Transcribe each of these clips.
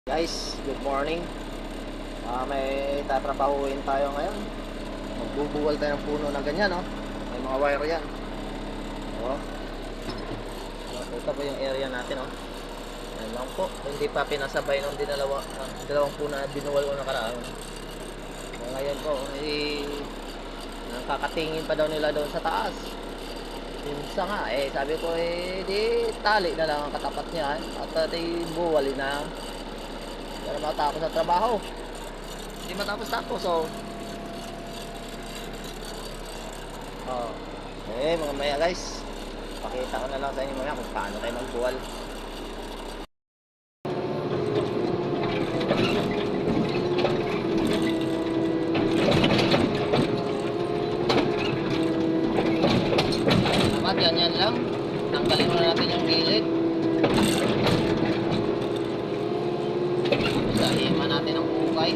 Guys, good morning. May tatrabahuin tayo ngayon. Magbubuwal tayo ng puno na ganyan, no? May mga wire yan. Oh. Ito po yung area natin, no? Yan lang po. Hindi pa pinasabay ng dalawang puno na binuwal ko nakaraan. Ngayon po, nakakatingin pa daw nila doon sa taas. Minsan nga, sabi ko, di tali na lang ang katapat niya. At buwalin na. Para matapos sa trabaho. Hindi matapos-tapos, oh. Mga maya guys, pakita ko na lang sa inyo maya kung paano tayo magbuwal. Dapat yan lang. Tanggalin muna natin yung gilid. Isahiman natin ang hukay.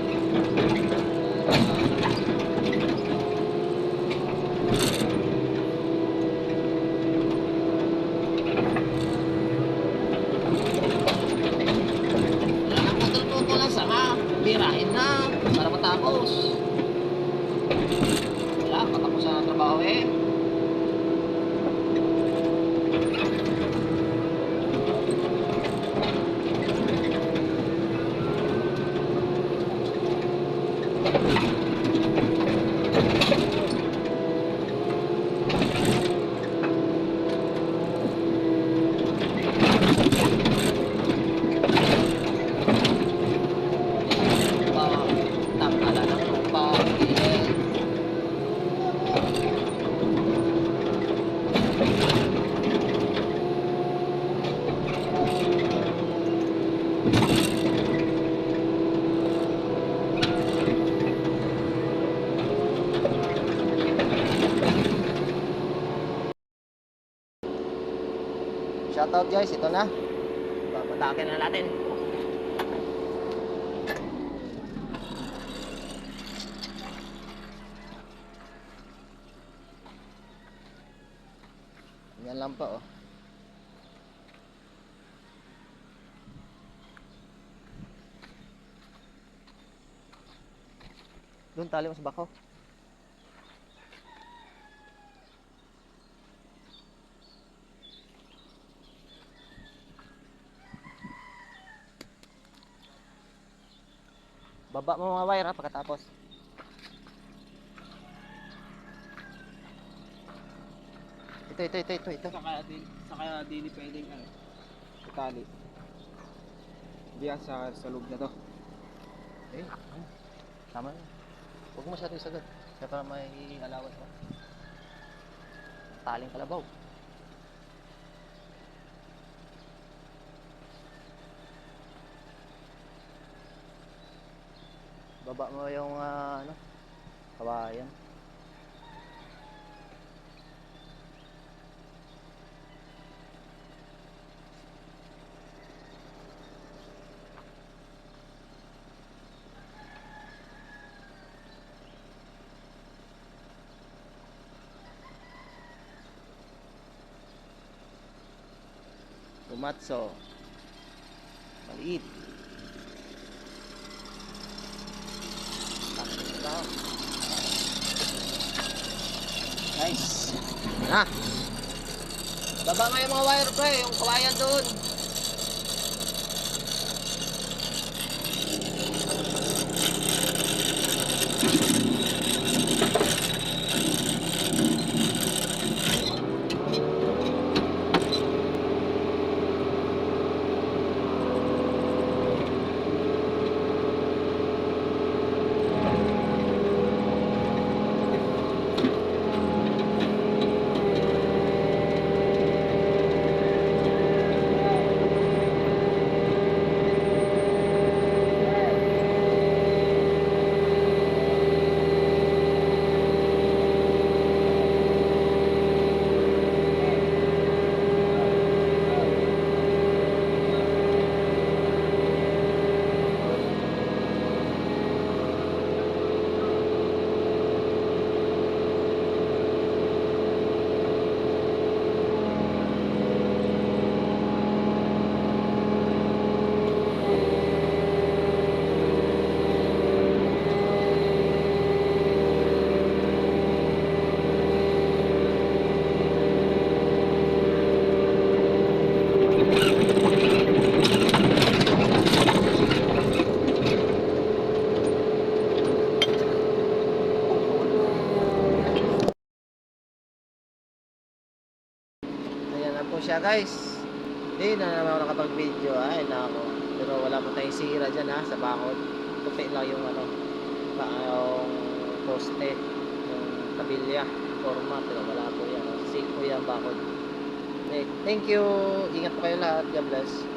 Birahin na para matapos. Wala, patapos na ang trabaho Shoutout guys, ito na. Papatakin na natin. Yan lang pa, oh. Doon tali mo sa bako. Baba mo mga wire ha, pagkatapos. Ito. Saka dili pwedeng itali. Diyan sa loob na to. Tama na. Huwag mo masyado isagad. Kaya para may alawas mo. Taling kalabaw. Baba mo yung kawayan. Bumatso. Maliit. Nice. Na. Baba nga yung mga wire pre, yung kawayan doon. po siya guys. Hindi na naman ako nakapag-video. Ay nako. Pero wala po tayong sira dyan ha, sa bakod. Tupi lang yung ano, yung poste, yung tabilya, forma. Pero wala po yan. Safe po yan bakod. Okay, thank you. Ingat po kayo lahat. God bless.